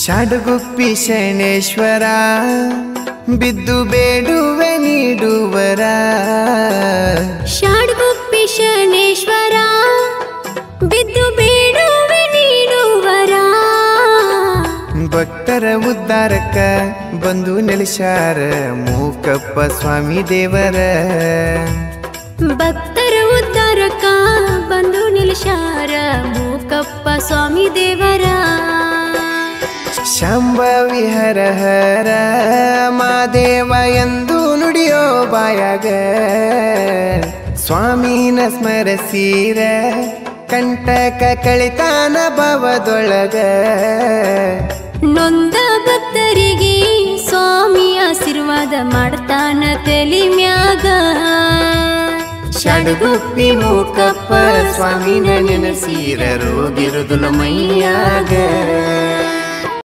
ಷಡ್ಗುಪ್ಪಿ ಶನೇಶ್ವರ ಬಿದ್ದು ಬೇಡುವೆ ನೀಡುವರ ಷಡ್ಗುಪ್ಪಿ ಶನೇಶ್ವರ ಬಿದ್ದು ಬೇಡುವೆ ನೀಡುವರ ಭಕ್ತರ ಉದ್ಧಾರಕ್ಕ ಬಂದು ನೆಲೆಸಾರ ಮೂಕಪ್ಪ ಸ್ವಾಮಿ ದೇವರ ಭಕ್ತರ ಉದ್ಧಾರಕ್ಕ ಬಂದು ನಿಲ್ಸಾರ ಮೂಕಪ್ಪ ಸ್ವಾಮಿ ದೇವರ ಶಂಭವಿ ಹರ ಹರ ಮಾದೇವ ಎಂದು ನುಡಿಯೋ ಬಾಯಾಗ ಸ್ವಾಮಿನ ಸ್ಮರಸೀರ ಕಂಟಕ ಕಳಿತಾನ ಭವದೊಳಗ ನೊಂದ ಭಕ್ತರಿಗೆ ಸ್ವಾಮಿ ಆಶೀರ್ವಾದ ಮಾಡ್ತಾನ ತಲಿ ಮ್ಯಾಗ ಷಡ್ಗುಪ್ಪಿ ಮೂಕಪ್ಪ ಸ್ವಾಮಿನ ನೆನಸೀರ ರೋಗಿರುದುಲ ಮೈಯಾಗ